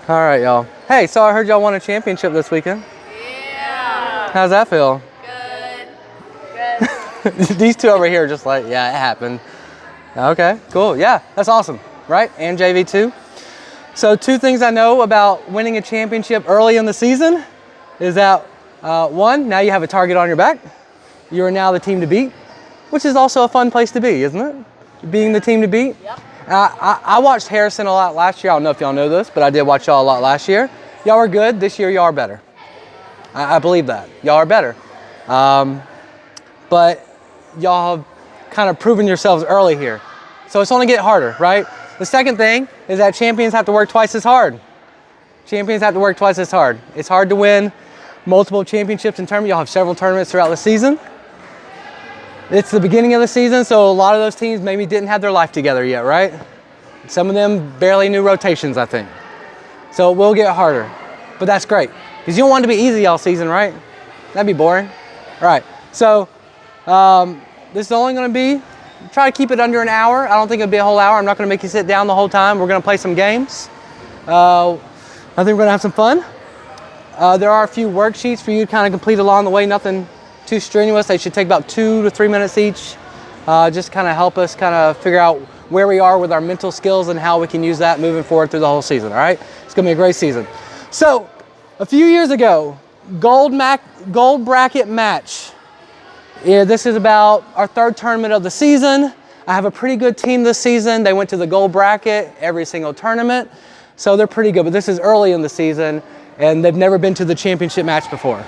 All right, y'all. Hey, so I heard y'all won a championship this weekend. Yeah. How's that feel? Good. These two over here are just like, yeah, it happened. Okay, cool. Yeah, that's awesome, right? And JV too. So 2 things I know about winning a championship early in the season is that, 1, now you have a target on your back. You are now the team to beat, which is also a fun place to be, isn't it? Being the team to beat. Yep. I watched Harrison a lot last year. I don't know if y'all know this, but I did watch y'all a lot last year. Y'all are good. This year, y'all are better. I believe that. Y'all are better. But y'all have kind of proven yourselves early here. So it's only getting harder, right? The second thing is that champions have to work twice as hard. Champions have to work twice as hard. It's hard to win multiple championships in tournaments. Y'all have several tournaments throughout the season. It's the beginning of the season, so a lot of those teams maybe didn't have their life together yet, right? Some of them barely knew rotations, I think. So it will get harder, but that's great. Because you don't want it to be easy all season, right? That'd be boring. All right, so this is only gonna be, try to keep it under an hour. I don't think it'll be a whole hour. I'm not gonna make you sit down the whole time. We're gonna play some games. I think we're gonna have some fun. There are a few worksheets for you to kind of complete along the way, nothing too strenuous. They should take about 2 to 3 minutes each. Just kind of help us kind of figure out where we are with our mental skills and how we can use that moving forward through the whole season, all right? It's gonna be a great season. So, a few years ago, gold bracket match. Yeah, this is about our 3rd tournament of the season. I have a pretty good team this season. They went to the gold bracket every single tournament, so they're pretty good, but this is early in the season, and they've never been to the championship match before.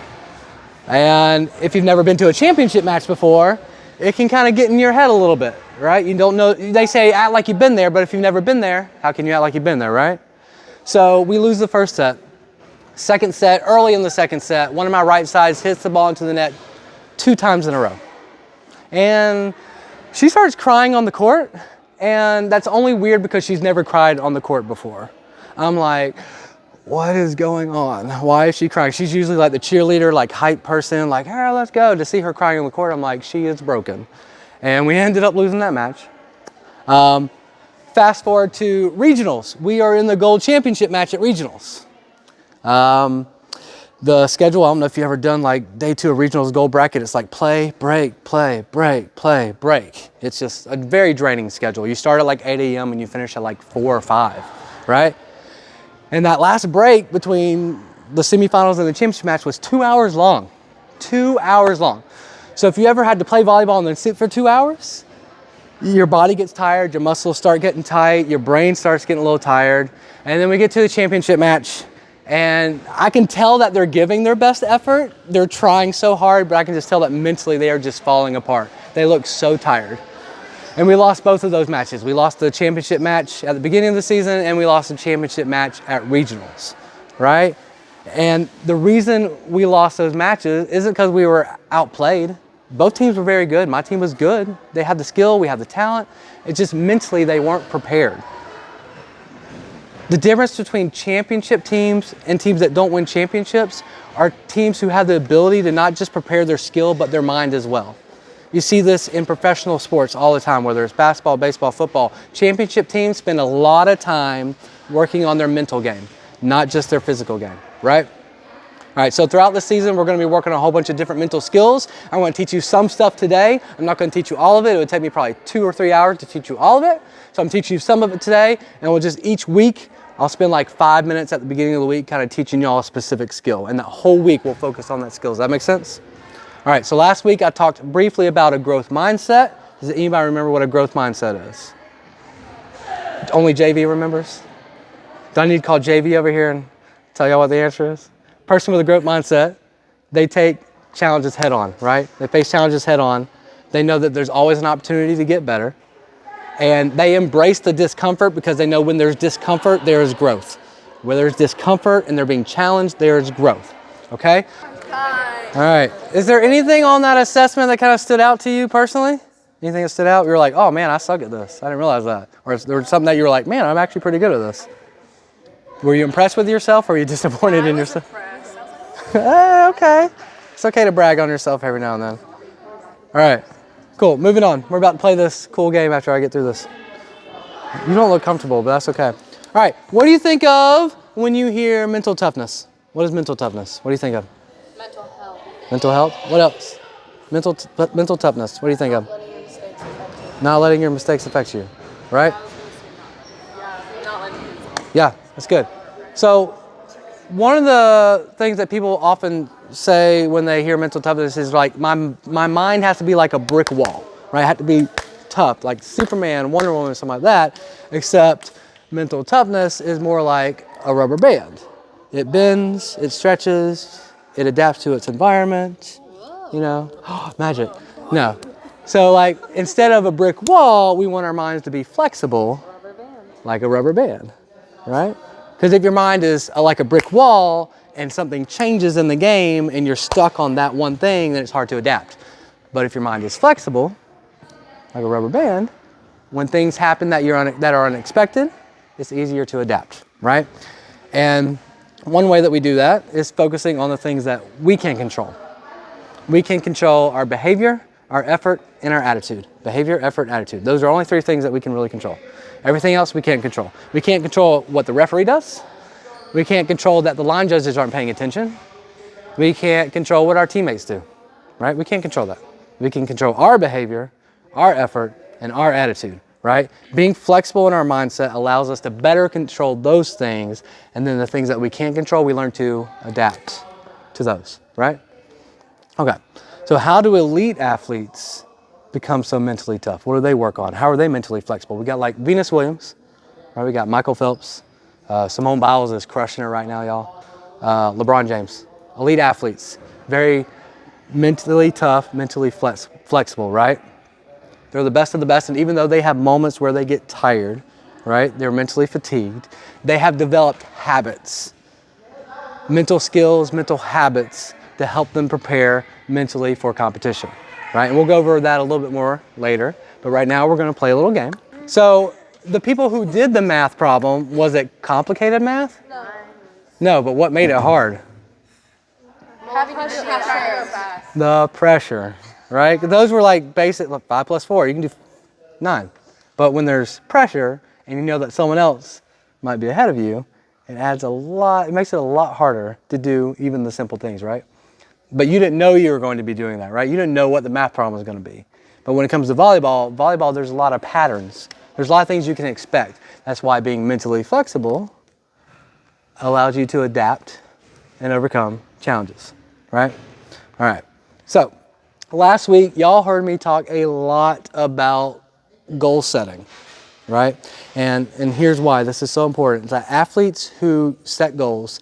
And if you've never been to a championship match before, it can kind of get in your head a little bit, right? You don't know, they say act like you've been there, but if you've never been there, how can you act like you've been there, right? So we lose the first set. Second set, early in the second set, one of my right sides hits the ball into the net 2 times in a row. And she starts crying on the court, and that's only weird because she's never cried on the court before. I'm like, what is going on? Why is she crying? She's usually like the cheerleader, like hype person, like, hey, let's go. To see her crying on the court, I'm like, she is broken. And we ended up losing that match. Fast forward to regionals. We are in the gold championship match at regionals. The schedule, I don't know if you've ever done like day 2 of regionals gold bracket. It's like play, break, play, break, play, break. It's just a very draining schedule. You start at like 8 a.m. and you finish at like 4 or 5, right? And that last break between the semifinals and the championship match was 2 hours long. 2 hours long. So if you ever had to play volleyball and then sit for 2 hours, your body gets tired, your muscles start getting tight, your brain starts getting a little tired. And then we get to the championship match, and I can tell that they're giving their best effort. They're trying so hard, but I can just tell that mentally they are just falling apart. They look so tired. And we lost both of those matches. We lost the championship match at the beginning of the season, and we lost the championship match at regionals, right? And the reason we lost those matches isn't because we were outplayed. Both teams were very good. My team was good. They had the skill, we had the talent. It's just mentally they weren't prepared. The difference between championship teams and teams that don't win championships are teams who have the ability to not just prepare their skill, but their mind as well. You see this in professional sports all the time, whether it's basketball, baseball, football. Championship teams spend a lot of time working on their mental game, not just their physical game, right? All right, so throughout the season, we're gonna be working on a whole bunch of different mental skills. I'm gonna teach you some stuff today. I'm not gonna teach you all of it. It would take me probably 2 or 3 hours to teach you all of it. So I'm teaching you some of it today, and we'll just each week, I'll spend like 5 minutes at the beginning of the week kind of teaching y'all a specific skill. And that whole week, we'll focus on that skill. Does that make sense? All right, so last week I talked briefly about a growth mindset. Does anybody remember what a growth mindset is? Only JV remembers? Do I need to call JV over here and tell y'all what the answer is? Person with a growth mindset, they take challenges head on, right? They face challenges head on. They know that there's always an opportunity to get better. And they embrace the discomfort because they know when there's discomfort, there is growth. Where there's discomfort and they're being challenged, there is growth, okay? All right, is there anything on that assessment that kind of stood out to you personally? Anything that stood out? You were like, oh man, I suck at this. I didn't realize that. Or there was something that you were like, man, I'm actually pretty good at this. Were you impressed with yourself or were you disappointed in yourself? Okay. It's okay to brag on yourself every now and then. All right, cool, moving on. We're about to play this cool game after I get through this. You don't look comfortable, but that's okay. All right, what do you think of when you hear mental toughness? What is mental toughness? What do you think of? Mental health. Mental health? What else? Mental toughness. What do you think of? Not letting your mistakes affect you. Not letting your mistakes affect you, right? Yeah, not letting your Yeah, that's good. So one of the things that people often say when they hear mental toughness is like, my mind has to be like a brick wall, right? I have to be tough, like Superman, Wonder Woman, something like that, except mental toughness is more like a rubber band. It bends, it stretches, it adapts to its environment, you know, magic. No. So like, instead of a brick wall, we want our minds to be flexible, rubber band. like a rubber band, right? Because if your mind is like a brick wall and something changes in the game and you're stuck on that one thing, then it's hard to adapt. But if your mind is flexible, like a rubber band, when things happen that are unexpected, it's easier to adapt, right? And one way that we do that is focusing on the things that we can control. We can control our behavior, our effort, and our attitude. Behavior, effort, attitude. Those are only 3 things that we can really control. Everything else we can't control. We can't control what the referee does. We can't control that the line judges aren't paying attention. We can't control what our teammates do, right? We can't control that. We can control our behavior, our effort, and our attitude, right? Being flexible in our mindset allows us to better control those things, and then the things that we can't control, we learn to adapt to those, right? Okay, so how do elite athletes become so mentally tough? What do they work on? How are they mentally flexible? We got like Venus Williams, right? We got Michael Phelps. Simone Biles is crushing it right now, y'all. LeBron James, elite athletes, very mentally tough, mentally flexible, right? They're the best of the best, and even though they have moments where they get tired, right? They're mentally fatigued. They have developed habits, mental skills, mental habits to help them prepare mentally for competition, right? And we'll go over that a little bit more later, but right now we're gonna play a little game. So the people who did the math problem, was it complicated math? No. No, but what made it hard? Having to do pressure fast. The pressure, right? Those were like basic, look, 5 plus 4, you can do 9. But when there's pressure and you know that someone else might be ahead of you, it adds a lot, it makes it a lot harder to do even the simple things, right? But you didn't know you were going to be doing that, right? You didn't know what the math problem was going to be. But when it comes to volleyball, there's a lot of patterns. There's a lot of things you can expect. That's why being mentally flexible allows you to adapt and overcome challenges, right? All right. So last week, y'all heard me talk a lot about goal setting, right? And here's why this is so important. It's that athletes who set goals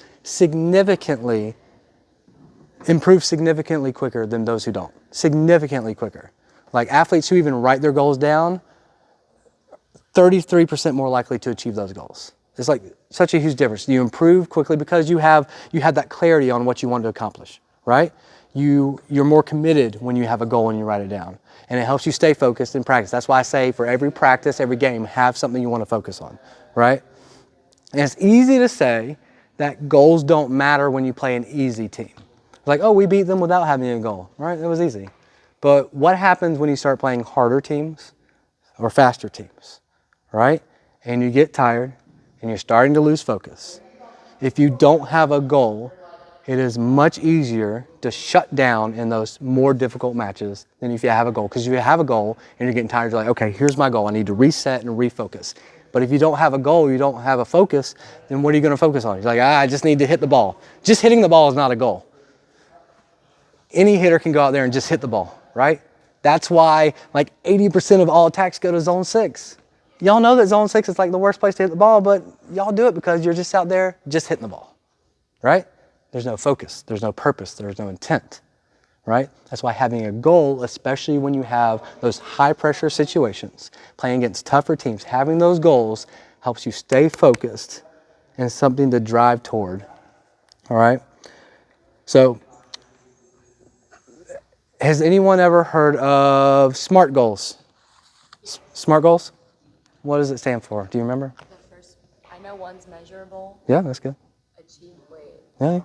improve significantly quicker than those who don't. Significantly quicker. Like athletes who even write their goals down, 33% more likely to achieve those goals. It's like such a huge difference. You improve quickly because you have that clarity on what you want to accomplish, right? You're more committed when you have a goal and you write it down. And it helps you stay focused in practice. That's why I say for every practice, every game, have something you want to focus on, right? And it's easy to say that goals don't matter when you play an easy team. Like, oh, we beat them without having a goal, right? It was easy. But what happens when you start playing harder teams or faster teams, right? And you get tired and you're starting to lose focus. If you don't have a goal, it is much easier to shut down in those more difficult matches than if you have a goal. Because if you have a goal and you're getting tired, you're like, okay, here's my goal. I need to reset and refocus. But if you don't have a goal, you don't have a focus, then what are you going to focus on? You're like, I just need to hit the ball. Just hitting the ball is not a goal. Any hitter can go out there and just hit the ball, right? That's why like 80% of all attacks go to zone 6. Y'all know that zone 6 is like the worst place to hit the ball, but y'all do it because you're just out there just hitting the ball, right? There's no focus, there's no purpose, there's no intent, right? That's why having a goal, especially when you have those high pressure situations, playing against tougher teams, having those goals helps you stay focused and something to drive toward, all right? So, has anyone ever heard of SMART goals? SMART goals? What does it stand for? Do you remember? The first, I know one's measurable. Yeah, that's good. Yeah.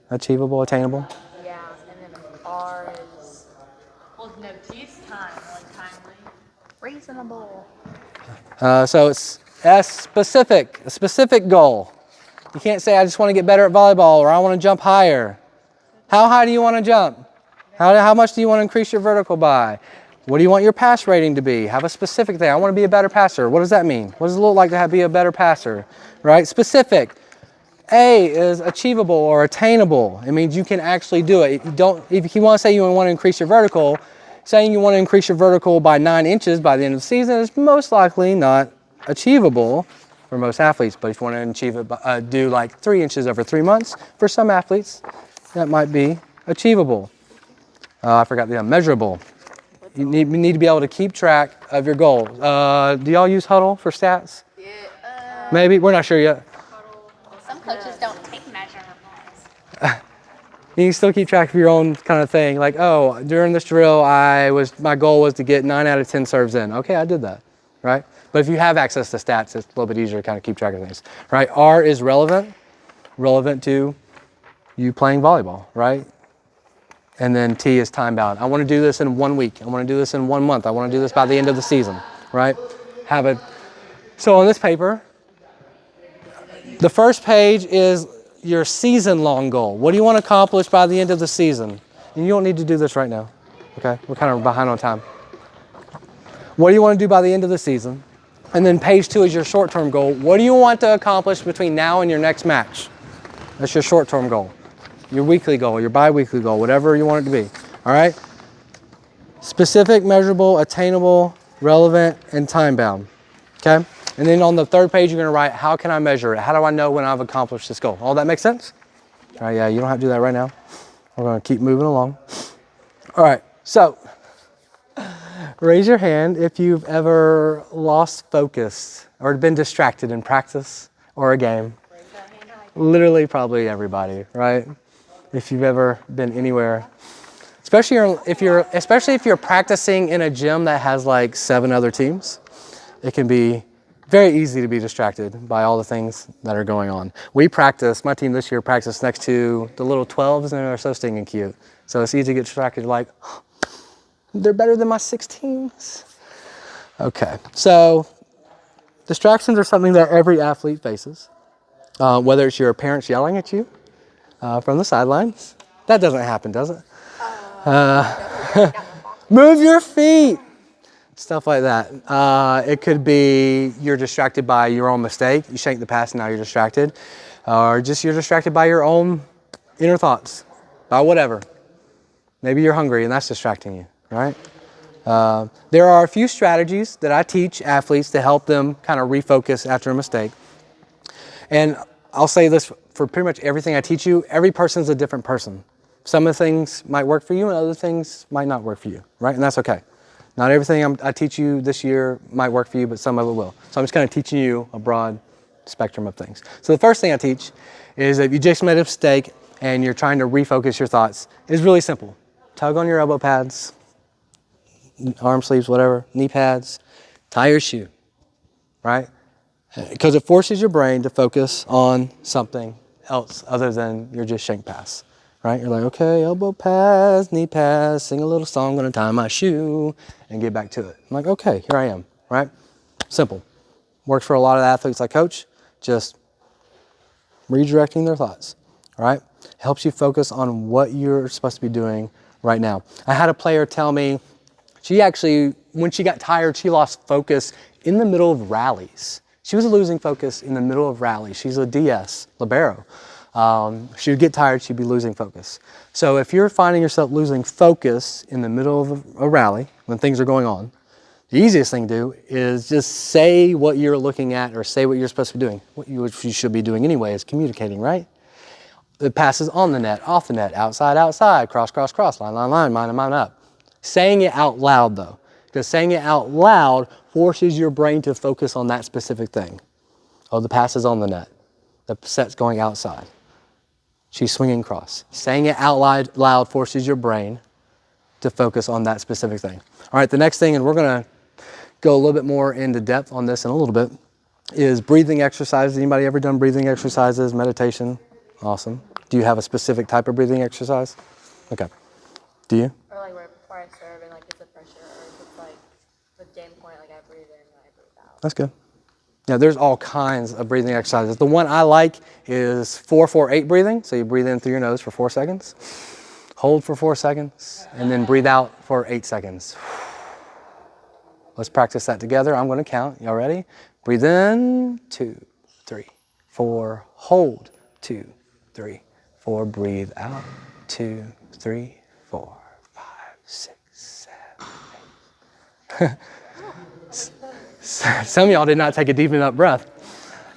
Achievable, attainable. Yeah, and then R is, well, no, G's time, like timely. Reasonable. So it's a specific goal. You can't say, I just want to get better at volleyball or I want to jump higher. How high do you want to jump? How much do you want to increase your vertical by? What do you want your pass rating to be? Have a specific thing. I want to be a better passer. What does that mean? What does it look like to be a better passer? Right? Specific. A is achievable or attainable. It means you can actually do it. If you want to say you want to increase your vertical, saying you want to increase your vertical by 9 inches by the end of the season is most likely not achievable for most athletes. But if you want to achieve it, do like 3 inches over 3 months, for some athletes, that might be achievable. I forgot the measurable. You need to be able to keep track of your goals. Do y'all use Huddle for stats? Yeah. Maybe, we're not sure yet. Some coaches don't take measurements. You can still keep track of your own kind of thing. Like, oh, during this drill, my goal was to get 9 out of 10 serves in. Okay, I did that, right? But if you have access to stats, it's a little bit easier to kind of keep track of things, right? R is relevant to you playing volleyball, right? And then T is time bound. I want to do this in 1 week. I want to do this in 1 month. I want to do this by the end of the season, right? So on this paper, the first page is your season-long goal. What do you want to accomplish by the end of the season? And you don't need to do this right now, okay? We're kind of behind on time. What do you want to do by the end of the season? And then page 2 is your short-term goal. What do you want to accomplish between now and your next match? That's your short-term goal. Your weekly goal, your bi-weekly goal, whatever you want it to be, all right? Specific, measurable, attainable, relevant, and time-bound, okay? And then on the third page, you're gonna write, how can I measure it? How do I know when I've accomplished this goal? All that makes sense? All right, yeah, you don't have to do that right now. We're gonna keep moving along. All right, so raise your hand if you've ever lost focus or been distracted in practice or a game. Literally probably everybody, right? If you've ever been anywhere, especially if you're practicing in a gym that has like 7 other teams, it can be very easy to be distracted by all the things that are going on. My team this year practiced next to the little 12s and they're so stinking cute. So it's easy to get distracted like, oh, they're better than my 16s. Okay, so distractions are something that every athlete faces. Whether it's your parents yelling at you from the sidelines. That doesn't happen, does it? Move your feet. Stuff like that. It could be you're distracted by your own mistake. You shank the pass and now you're distracted. Or just you're distracted by your own inner thoughts, by whatever. Maybe you're hungry and that's distracting you, right? There are a few strategies that I teach athletes to help them kind of refocus after a mistake. And I'll say this for pretty much everything I teach you, every person's a different person. Some of the things might work for you and other things might not work for you, right? And that's okay. Not everything I teach you this year might work for you, but some of it will. So I'm just kind of teaching you a broad spectrum of things. So the first thing I teach is if you just made a mistake and you're trying to refocus your thoughts, is really simple. Tug on your elbow pads, arm sleeves, whatever, knee pads, tie your shoe, right? Because it forces your brain to focus on something else other than your just shank pass, right? You're like, okay, elbow pads, knee pads, sing a little song, gonna tie my shoe, and get back to it. I'm like, okay, here I am, right? Simple. Works for a lot of athletes I coach, just redirecting their thoughts, all right? Helps you focus on what you're supposed to be doing right now. I had a player tell me, she actually, when she got tired, she lost focus in the middle of rallies. She was losing focus in the middle of rallies. She's a DS, libero. She would get tired, she'd be losing focus. So if you're finding yourself losing focus in the middle of a rally, when things are going on, the easiest thing to do is just say what you're looking at or say what you're supposed to be doing. What you should be doing anyway is communicating, right? The passes on the net, off the net, outside, outside, cross, cross, cross, line, line, line, mine, mine, up. Saying it out loud though, because saying it out loud forces your brain to focus on that specific thing. Oh, the pass is on the net. The set's going outside. She's swinging cross. Saying it out loud forces your brain to focus on that specific thing. All right, the next thing, and we're gonna go a little bit more into depth on this in a little bit, is breathing exercises. Anybody ever done breathing exercises, meditation? Awesome. Do you have a specific type of breathing exercise? Okay. Do you? Or like right before I serve and like it's a pressure, or if it's like with game point, like I breathe in and I breathe out. That's good. Now, there's all kinds of breathing exercises. The one I like is 4-4-8 breathing. So you breathe in through your nose for 4 seconds, hold for 4 seconds, and then breathe out for 8 seconds. Let's practice that together. I'm going to count. Y'all ready? Breathe in, 2, 3, 4. Hold, 2, 3, 4. Breathe out, 2, 3, 4, 5, 6, 7, 8. Some of y'all did not take a deep enough breath.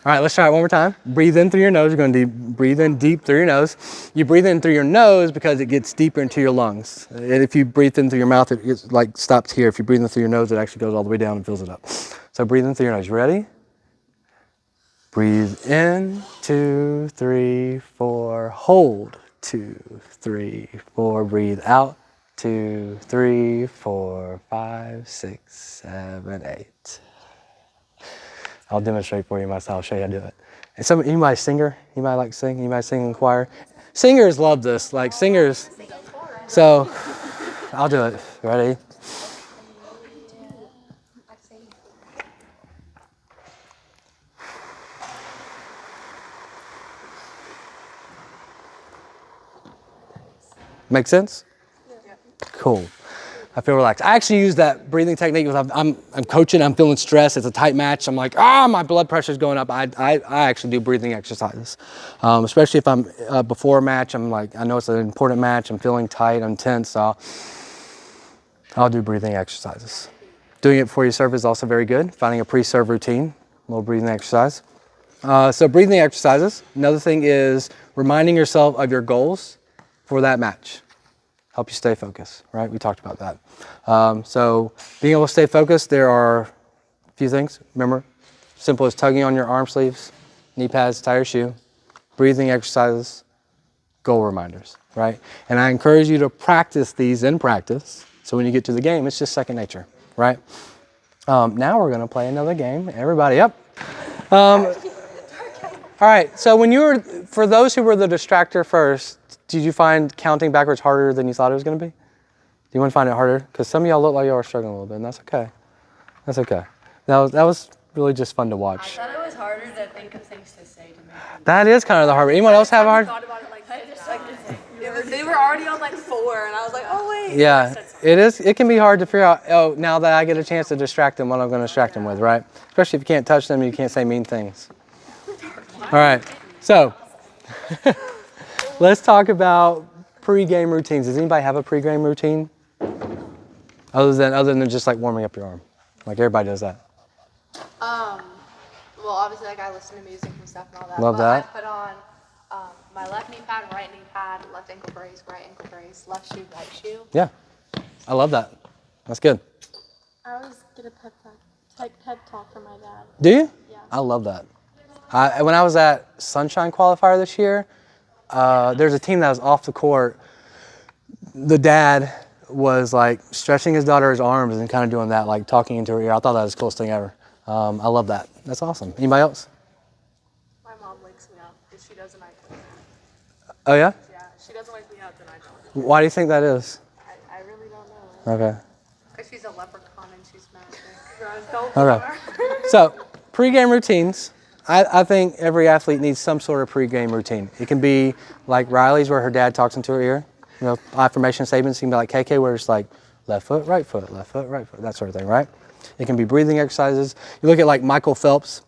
All right, let's try it one more time. Breathe in through your nose. You're going to breathe in deep through your nose. You breathe in through your nose because it gets deeper into your lungs. And if you breathe in through your mouth, it gets, like stops here. If you breathe in through your nose, it actually goes all the way down and fills it up. So breathe in through your nose. You ready? Breathe in, 2, 3, 4. Hold, 2, 3, 4. Breathe out, 2, 3, 4, 5, 6, 7, 8. I'll demonstrate for you myself. I'll show you how to do it. And anybody singer? Anybody like sing? Anybody sing in choir? Singers love this. Like singers. So I'll do it. Ready? Make sense? Cool. I feel relaxed. I actually use that breathing technique because I'm coaching, I'm feeling stressed, it's a tight match. I'm like, my blood pressure's going up. I actually do breathing exercises. Especially if I'm before a match, I'm like, I know it's an important match, I'm feeling tight, I'm tense, so I'll do breathing exercises. Doing it before you serve is also very good. Finding a pre-serve routine, a little breathing exercise. So breathing exercises. Another thing is reminding yourself of your goals for that match. Help you stay focused, right? We talked about that. So being able to stay focused, there are a few things. Remember, simple as tugging on your arm sleeves, knee pads, tie your shoe, breathing exercises, goal reminders, right? And I encourage you to practice these in practice. So when you get to the game, it's just second nature, right? Now we're gonna play another game. Everybody up. All right, so for those who were the distractor first, did you find counting backwards harder than you thought it was going to be? Do you want to find it harder? Because some of y'all look like y'all are struggling a little bit, and that's okay. That's okay. That was really just fun to watch. I thought it was harder to think of things to say to me. That is kind of the hard part. Anyone else have a hard? Thought about it they were already on like 4, and I was like, oh wait. Yeah, it is. It can be hard to figure out. Oh, now that I get a chance to distract them, what I'm going to distract them with, right? Especially if you can't touch them, and you can't say mean things. All right, so. Let's talk about pre-game routines. Does anybody have a pre-game routine? Other than just like warming up your arm? Like everybody does that. Well, obviously, like I listen to music and stuff and all that. Love that. I put on my left knee pad, right knee pad, left ankle brace, right ankle brace, left shoe, right shoe. Yeah, I love that. That's good. I always get a pep talk from my dad. Do you? Yeah. I love that. When I was at Sunshine Qualifier this year, there's a team that was off the court. The dad was like stretching his daughter's arms and kind of doing that, like talking into her ear. I thought that was the coolest thing ever. I love that. That's awesome. Anybody else? My mom wakes me up. If she doesn't, I don't. Oh yeah? Yeah, if she doesn't wake me up, then I don't. Why do you think that is? I really don't know. Okay. Because she's a leprechaun and she's magic. Okay. So, pre-game routines. I think every athlete needs some sort of pre-game routine. It can be like Riley's where her dad talks into her ear. You know, affirmation statements. It can be like KK where it's like left foot, right foot, that sort of thing, right? It can be breathing exercises. You look at like Michael Phelps,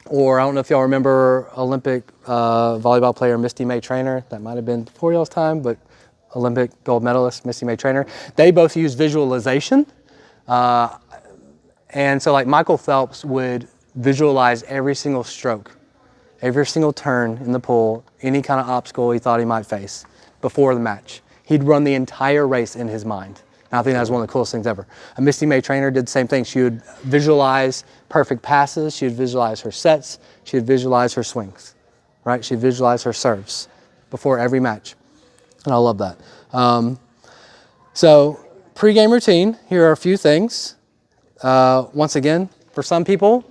or I don't know if y'all remember Olympic volleyball player Misty May Trainer. That might have been before y'all's time, but Olympic gold medalist Misty May Trainer. They both use visualization. And so like Michael Phelps would visualize every single stroke, every single turn in the pool, any kind of obstacle he thought he might face before the match. He'd run the entire race in his mind. And I think that was one of the coolest things ever. A Misty May Trainer did the same thing. She would visualize perfect passes. She would visualize her sets. She would visualize her swings, right? She'd visualize her serves before every match. And I love that. So pre-game routine, here are a few things. Once again, for some people,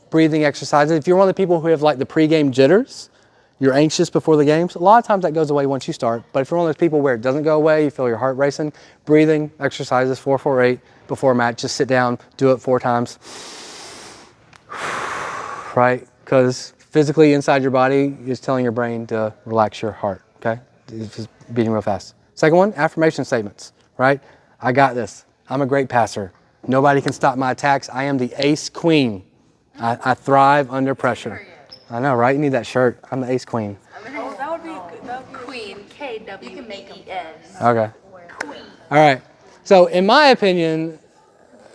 breathing exercises. If you're one of the people who have like the pre-game jitters, you're anxious before the games, a lot of times that goes away once you start. But if you're one of those people where it doesn't go away, you feel your heart racing, breathing exercises, 4-4-8 before a match, just sit down, do it 4 times. right? Because physically inside your body is telling your brain to relax your heart, okay? It's just beating real fast. Second one, affirmation statements, right? I got this. I'm a great passer. Nobody can stop my attacks. I am the ace queen. I thrive under pressure. I know, right? You need that shirt. I'm the ace queen. Oh, that would be good. That would be Queen, K-W-E-E-N. Okay. Queen. All right. So in my opinion,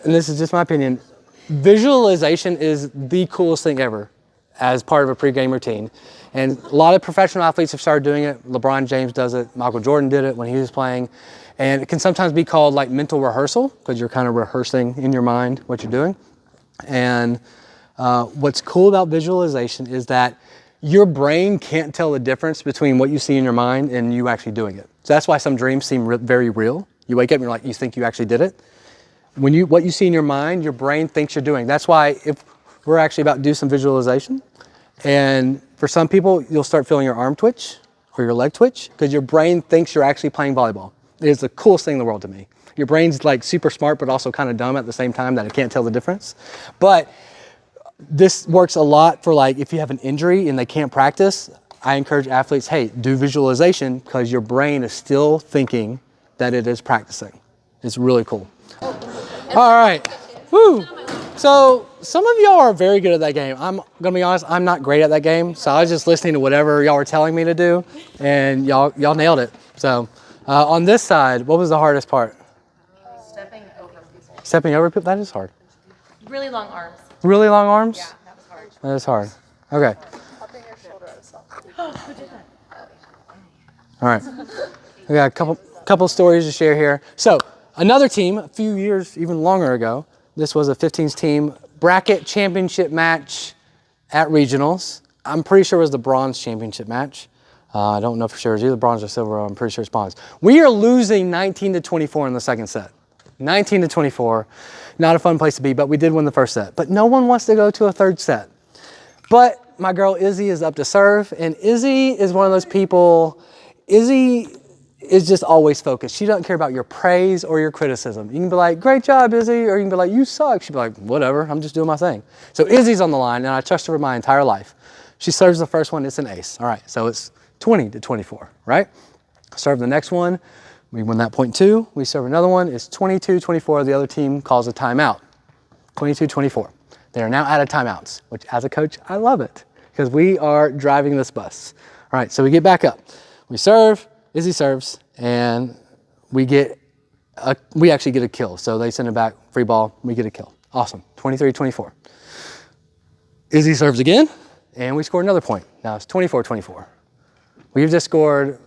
and this is just my opinion, visualization is the coolest thing ever as part of a pregame routine. And a lot of professional athletes have started doing it. LeBron James does it. Michael Jordan did it when he was playing. And it can sometimes be called like mental rehearsal because you're kind of rehearsing in your mind what you're doing. And what's cool about visualization is that your brain can't tell the difference between what you see in your mind and you actually doing it. So that's why some dreams seem very real. You wake up and you're like, you think you actually did it. What you see in your mind, your brain thinks you're doing. That's why if we're actually about to do some visualization, and for some people, you'll start feeling your arm twitch or your leg twitch because your brain thinks you're actually playing volleyball. It is the coolest thing in the world to me. Your brain's like super smart, but also kind of dumb at the same time that it can't tell the difference. But this works a lot for like if you have an injury and they can't practice, I encourage athletes, hey, do visualization because your brain is still thinking that it is practicing. It's really cool. All right. Woo. So some of y'all are very good at that game. I'm gonna be honest, I'm not great at that game. So I was just listening to whatever y'all were telling me to do and y'all nailed it. So on this side, what was the hardest part? Stepping over people. Stepping over people, that is hard. Really long arms. Really long arms? Yeah, that was hard. That is hard. Okay. Popping your shoulder at yourself. Who did that? All right. We got a couple stories to share here. So another team, a few years, even longer ago, this was a 15s team bracket championship match at regionals. I'm pretty sure it was the bronze championship match. I don't know for sure. It's either bronze or silver. I'm pretty sure it's bronze. We are losing 19-24 in the second set. 19-24. Not a fun place to be, but we did win the first set. But no one wants to go to a third set. But my girl Izzy is up to serve, and Izzy is one of those people. Izzy is just always focused. She doesn't care about your praise or your criticism. You can be like, great job, Izzy, or you can be like, you suck. She'll be like, whatever, I'm just doing my thing. So Izzy's on the line, and I trust her my entire life. She serves the first one, it's an ace. All right, so it's 20-24, right? Serve the next one, we win that point two. We serve another one, it's 22-24. The other team calls a timeout, 22-24. They are now out of timeouts, which as a coach, I love it because we are driving this bus. All right, so we get back up. We serve, Izzy serves, and we actually get a kill. So they send it back, free ball, we get a kill. Awesome, 23-24. Izzy serves again, and we score another point. Now it's 24-24. We've just scored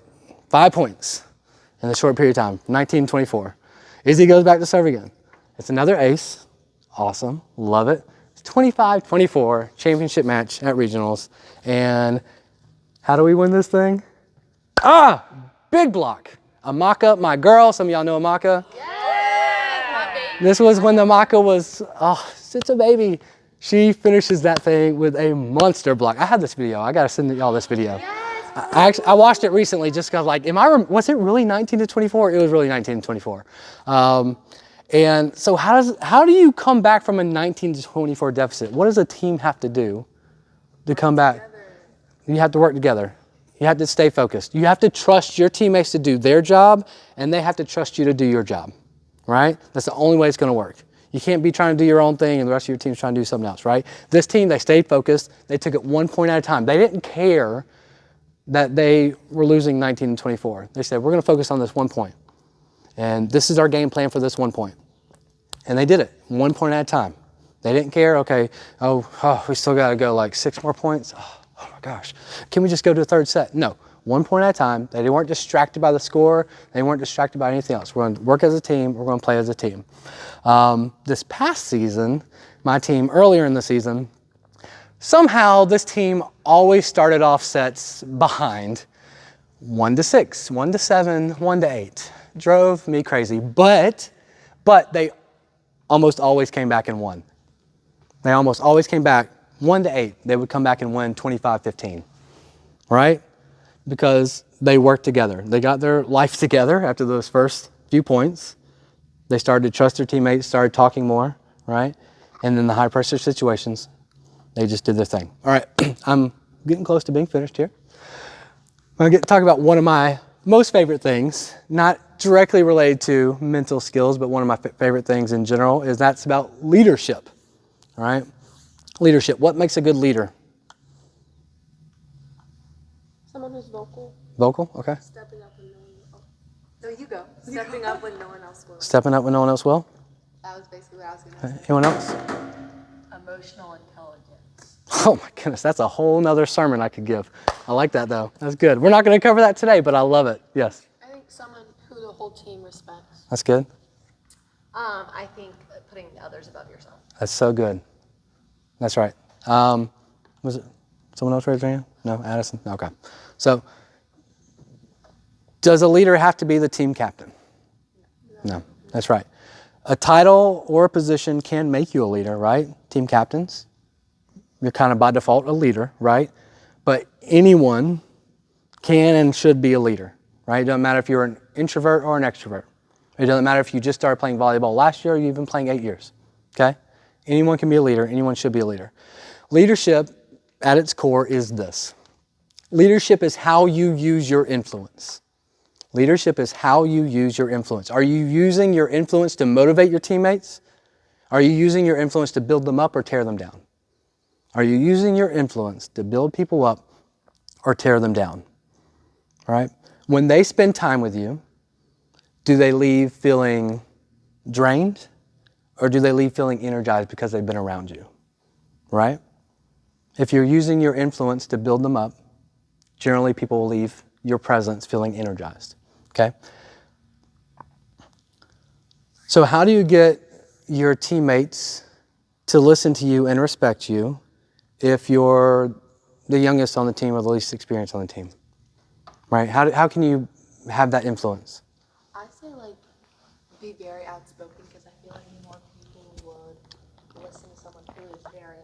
5 points in a short period of time, 19-24. Izzy goes back to serve again. It's another ace. Awesome, love it. It's 25-24, championship match at regionals. And how do we win this thing? Big block. Amaka, my girl, some of y'all know Amaka. Yes, This was when the Amaka was, it's a baby. She finishes that thing with a monster block. I have this video. I gotta send y'all this video. I watched it recently just because like, was it really 19-24? It was really 19-24. And so how do you come back from a 19-24 deficit? What does a team have to do to come back? You have to work together. You have to stay focused. You have to trust your teammates to do their job, and they have to trust you to do your job, right? That's the only way it's gonna work. You can't be trying to do your own thing and the rest of your team's trying to do something else, right? This team, they stayed focused. They took it 1 point at a time. They didn't care that they were losing 19-24. They said, we're gonna focus on this 1 point. And this is our game plan for this 1 point. And they did it 1 point at a time. They didn't care, okay, we still gotta go like 6 more points. Oh my gosh, can we just go to the third set? No, 1 point at a time. They weren't distracted by the score. They weren't distracted by anything else. We're gonna work as a team. We're gonna play as a team. This past season, my team earlier in the season, somehow this team always started off sets behind 1-6, 1-7, 1-8. Drove me crazy, but they almost always came back and won. They almost always came back 1-8. They would come back and win 25-15, right? Because they worked together. They got their life together after those first few points. They started to trust their teammates, started talking more, right? And in the high pressure situations, They just did their thing. All right, I'm getting close to being finished here. I'm going to talk about one of my most favorite things, not directly related to mental skills, but one of my favorite things in general is that's about leadership. All right, leadership. What makes a good leader? Someone who's vocal. Vocal, okay. Stepping up when no one else. No, you go. Stepping up when no one else will. Stepping up when no one else will. That was basically what I was going to say. Anyone else? Emotional intelligence. Oh my goodness, that's a whole nother sermon I could give. I like that though. That's good. We're not going to cover that today, but I love it. Yes. I think someone who the whole team respects. That's good. I think putting others above yourself. That's so good. That's right. Was it someone else raised their hand? No, Addison? Okay. So, does a leader have to be the team captain? No, that's right. A title or a position can make you a leader, right? Team captains. You're kind of by default a leader, right? But anyone can and should be a leader, right? It doesn't matter if you're an introvert or an extrovert. It doesn't matter if you just started playing volleyball last year or you've been playing 8 years, okay? Anyone can be a leader. Anyone should be a leader. Leadership at its core is this. Leadership is how you use your influence. Leadership is how you use your influence. Are you using your influence to motivate your teammates? Are you using your influence to build them up or tear them down? Are you using your influence to build people up or tear them down? All right? When they spend time with you, do they leave feeling drained or do they leave feeling energized because they've been around you? Right? If you're using your influence to build them up, generally people will leave your presence feeling energized. Okay? So how do you get your teammates to listen to you and respect you if you're the youngest on the team or the least experienced on the team? Right? How can you have that influence? I say be very outspoken because I feel like more people would listen to someone who is very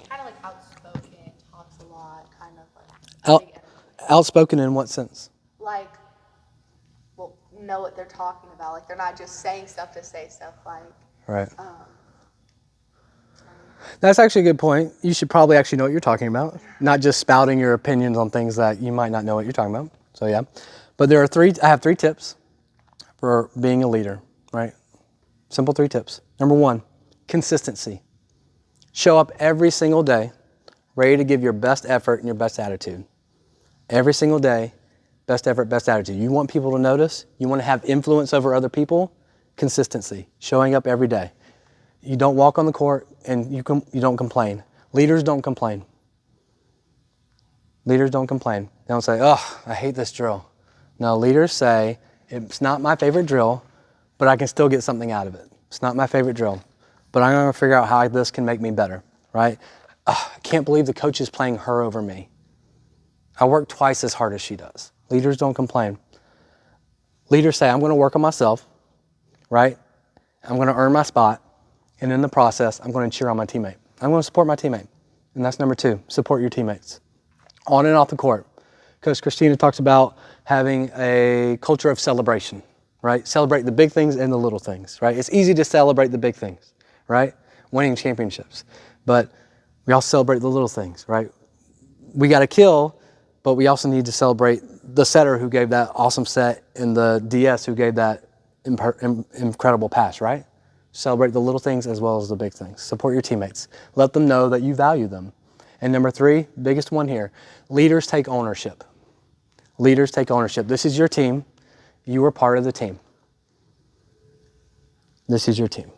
kind of outspoken, talks a lot, kind of big energy. Outspoken in what sense? Know what they're talking about. They're not just saying stuff to say stuff. Right. That's actually a good point. You should probably actually know what you're talking about, not just spouting your opinions on things that you might not know what you're talking about. So yeah, but I have 3 tips for being a leader, right? Simple 3 tips. Number 1, consistency. Show up every single day, ready to give your best effort and your best attitude. Every single day, best effort, best attitude. You want people to notice, you want to have influence over other people, consistency, showing up every day. You don't walk on the court and you don't complain. Leaders don't complain. Leaders don't complain. They don't say, oh, I hate this drill. No, leaders say, it's not my favorite drill, but I can still get something out of it. It's not my favorite drill, but I'm going to figure out how this can make me better, right? I can't believe the coach is playing her over me. I work twice as hard as she does. Leaders don't complain. Leaders say, I'm going to work on myself, right? I'm going to earn my spot. And in the process, I'm going to cheer on my teammate. I'm going to support my teammate. And that's number 2, support your teammates. On and off the court. Coach Christina talks about having a culture of celebration, right? Celebrate the big things and the little things, right? It's easy to celebrate the big things, right? Winning championships. But we also celebrate the little things, right? We got to kill, but we also need to celebrate the setter who gave that awesome set and the DS who gave that incredible pass, right? Celebrate the little things as well as the big things. Support your teammates. Let them know that you value them. And number 3, biggest one here, leaders take ownership. Leaders take ownership. This is your team. You are part of the team. This is your team.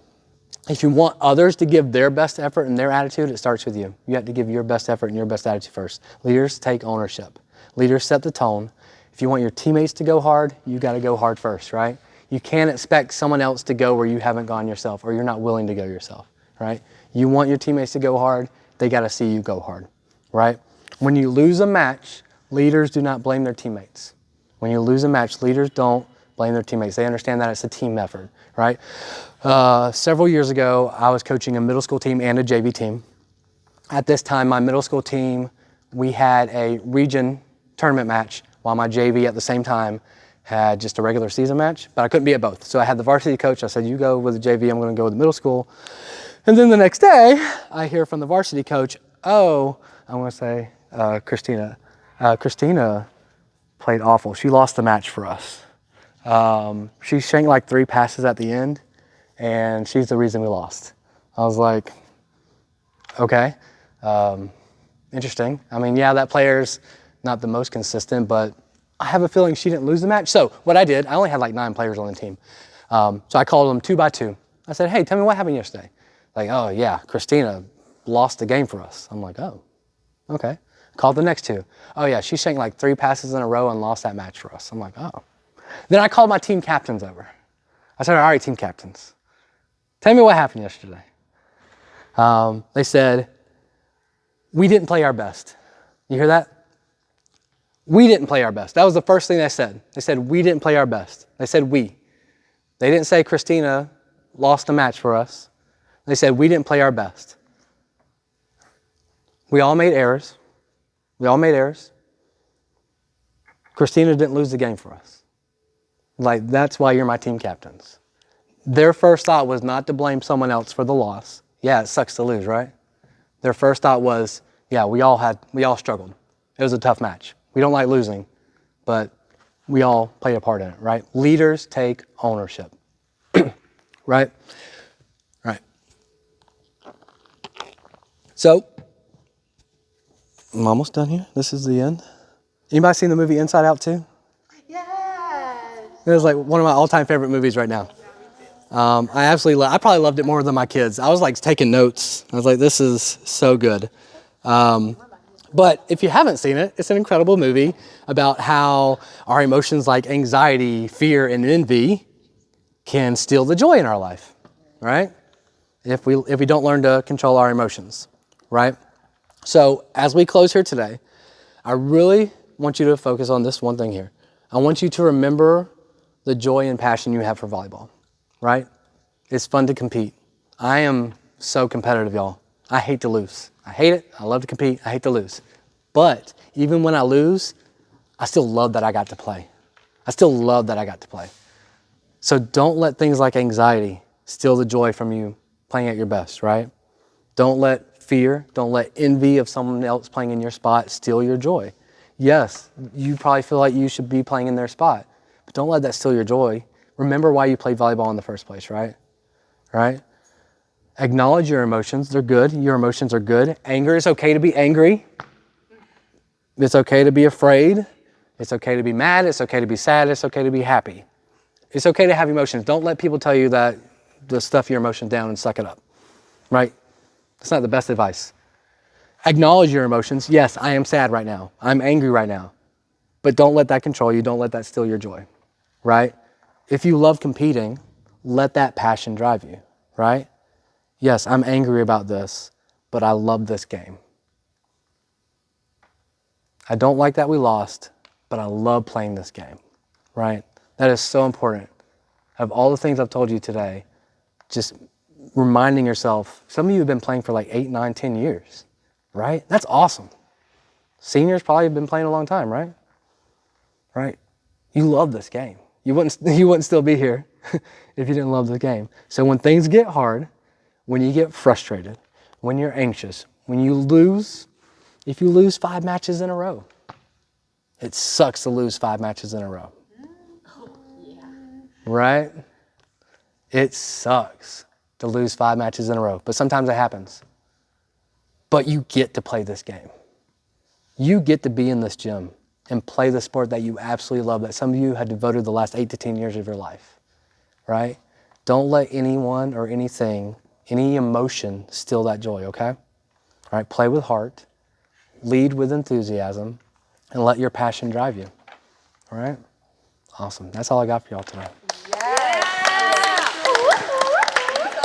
If you want others to give their best effort and their attitude, it starts with you. You have to give your best effort and your best attitude first. Leaders take ownership. Leaders set the tone. If you want your teammates to go hard, you got to go hard first, right? You can't expect someone else to go where you haven't gone yourself or you're not willing to go yourself, right? You want your teammates to go hard, they got to see you go hard, right? When you lose a match, leaders do not blame their teammates. When you lose a match, leaders don't blame their teammates. They understand that it's a team effort, right? Several years ago, I was coaching a middle school team and a JV team. At this time, my middle school team, we had a region tournament match while my JV at the same time had just a regular season match, but I couldn't be at both. So I had the varsity coach. I said, you go with the JV, I'm going to go with the middle school. And then the next day, I hear from the varsity coach, oh, I'm going to say Christina. Christina played awful. She lost the match for us. She shanked like 3 passes at the end, and she's the reason we lost. I was like, okay, interesting. I mean, yeah, that player's not the most consistent, but I have a feeling she didn't lose the match. So what I did, I only had like 9 players on the team. So I called them 2 by 2. I said, hey, tell me what happened yesterday. Like, oh yeah, Christina lost the game for us. I'm like, oh, okay. Called the next 2. Oh yeah, she shanked like 3 passes in a row and lost that match for us. I'm like, oh. Then I called my team captains over. I said, all right, team captains, tell me what happened yesterday. They said, we didn't play our best. You hear that? We didn't play our best. That was the first thing they said. They said, we didn't play our best. They said we. They didn't say Christina lost the match for us. They said, we didn't play our best. We all made errors. We all made errors. Christina didn't lose the game for us. Like, that's why you're my team captains. Their first thought was not to blame someone else for the loss. Yeah, it sucks to lose, right? Their first thought was, yeah, we all struggled. It was a tough match. We don't like losing, but we all played a part in it, right? Leaders take ownership, right? Right. So, I'm almost done here. This is the end. Anybody seen the movie Inside Out 2? Yes. It was like one of my all-time favorite movies right now. I probably loved it more than my kids. I was like taking notes. I was like, this is so good. But if you haven't seen it, it's an incredible movie about how our emotions like anxiety, fear, and envy can steal the joy in our life, right? If we don't learn to control our emotions, right? So as we close here today, I really want you to focus on this one thing here. I want you to remember the joy and passion you have for volleyball, right? It's fun to compete. I am so competitive, y'all. I hate to lose. I hate it. I love to compete. I hate to lose. But even when I lose, I still love that I got to play. I still love that I got to play. So don't let things like anxiety steal the joy from you playing at your best, right? Don't let fear, don't let envy of someone else playing in your spot steal your joy. Yes, you probably feel like you should be playing in their spot, but don't let that steal your joy. Remember why you played volleyball in the first place, right? Right? Acknowledge your emotions. They're good. Your emotions are good. Anger, it's okay to be angry. It's okay to be afraid. It's okay to be mad. It's okay to be sad. It's okay to be happy. It's okay to have emotions. Don't let people tell you that to stuff your emotions down and suck it up, right? That's not the best advice. Acknowledge your emotions. Yes, I am sad right now. I'm angry right now. But don't let that control you. Don't let that steal your joy, right? If you love competing, let that passion drive you, right? Yes, I'm angry about this, but I love this game. I don't like that we lost, but I love playing this game, right? That is so important. Of all the things I've told you today, just reminding yourself, some of you have been playing for like 8, 9, 10 years, right? That's awesome. Seniors probably have been playing a long time, right? Right? You love this game. You wouldn't still be here if you didn't love the game. So when things get hard, when you get frustrated, when you're anxious, when you lose, if you lose 5 matches in a row, it sucks to lose 5 matches in a row. Right? It sucks to lose 5 matches in a row, but sometimes it happens. But you get to play this game. You get to be in this gym and play the sport that you absolutely love, that some of you have devoted the last 8 to 10 years of your life, right? Don't let anyone or anything, any emotion steal that joy, okay? All right, play with heart, lead with enthusiasm, and let your passion drive you, all right? Awesome. That's all I got for y'all today.